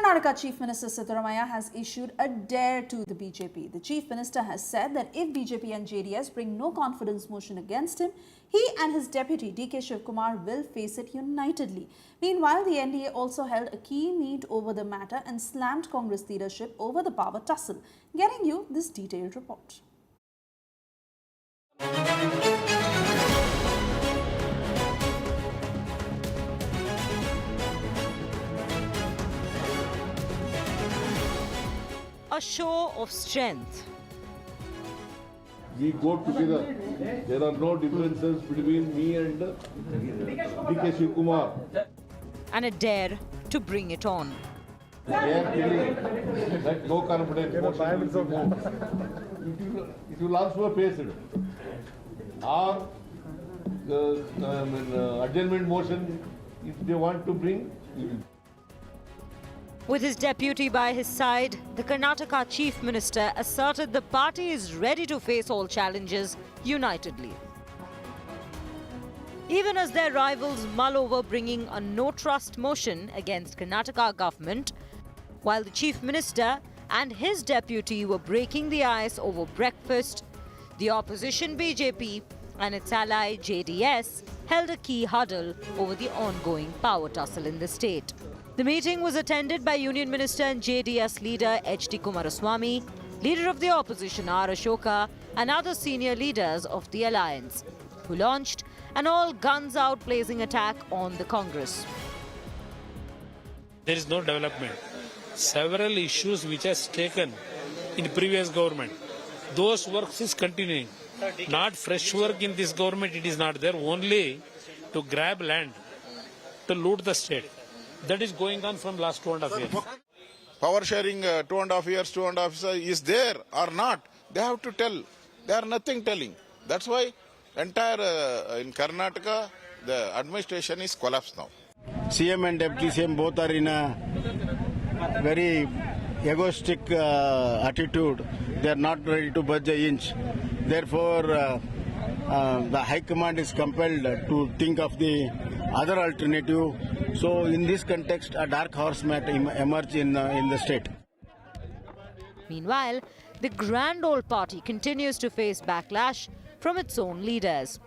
Karnataka Chief Minister Siddaramaiah has issued a dare to the BJP. The Chief Minister has said that if BJP and JDS bring no confidence motion against him, he and his deputy DK Shivkumar will face it unitedly. Meanwhile, the NDA also held a key meet over the matter and slammed Congress leadership over the power tussle. Getting you this detailed report. A show of strength. We go together. There are no differences between me and DK Shivkumar. And a dare to bring it on. They are telling that no confidence motion will be moved. It will also face it. Or adjournment motion, if they want to bring, With his deputy by his side, the Karnataka Chief Minister asserted the party is ready to face all challenges unitedly. Even as their rivals mull over bringing a no-trust motion against Karnataka government, while the Chief Minister and his deputy were breaking the ice over breakfast, the opposition BJP and its ally JDS held a key huddle over the ongoing power tussle in the state. The meeting was attended by Union Minister and JDS leader H.D. Kumaraswamy, leader of the opposition R. Ashoka, and other senior leaders of the alliance, who launched an all-guns-out blazing attack on the Congress. There is no development. Several issues which has taken in previous government, those works is continuing. Not fresh work in this government, it is not there, only to grab land, to loot the state. That is going on from last 2.5 years. Power sharing 2.5 years is there or not? They have to tell. They are nothing telling. That's why entire in Karnataka the administration is collapsed now. CM and Deputy CM both are in a very egoistic attitude. They are not ready to budge an inch. Therefore, the High Command is compelled to think of the other alternative. So, in this context, a dark horse might emerge in the state. Meanwhile, the Grand Old Party continues to face backlash from its own leaders.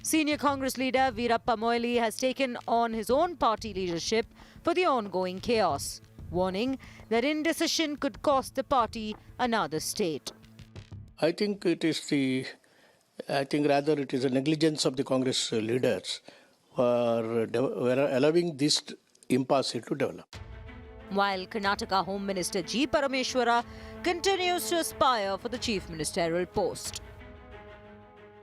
Senior Congress leader Veerappa Moily has taken on his own party leadership for the ongoing chaos, warning that indecision could cost the party another state. I think rather it is a negligence of the Congress leaders who are allowing this impasse to develop. While Karnataka Home Minister G. Parameshwara continues to aspire for the Chief Ministerial post.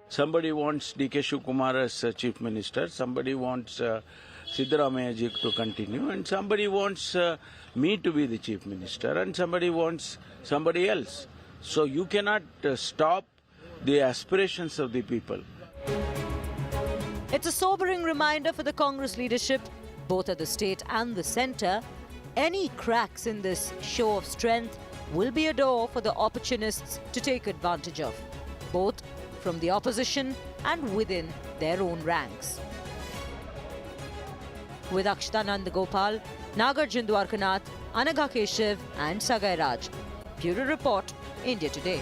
Somebody wants DK Shivkumar as Chief Minister, somebody wants Siddaramaiah ji to continue, and somebody wants me to be the Chief Minister, and somebody wants somebody else. So you cannot stop the aspirations of the people. It's a sobering reminder for the Congress leadership, both at the state and the centre. Any cracks in this show of strength will be a door for the opportunists to take advantage of, both from the opposition and within their own ranks. With Akshita Nandagopal, Nagarjun Dwarkanath, Anagha Keshav and Sagai Raj. Bureau Report, India Today.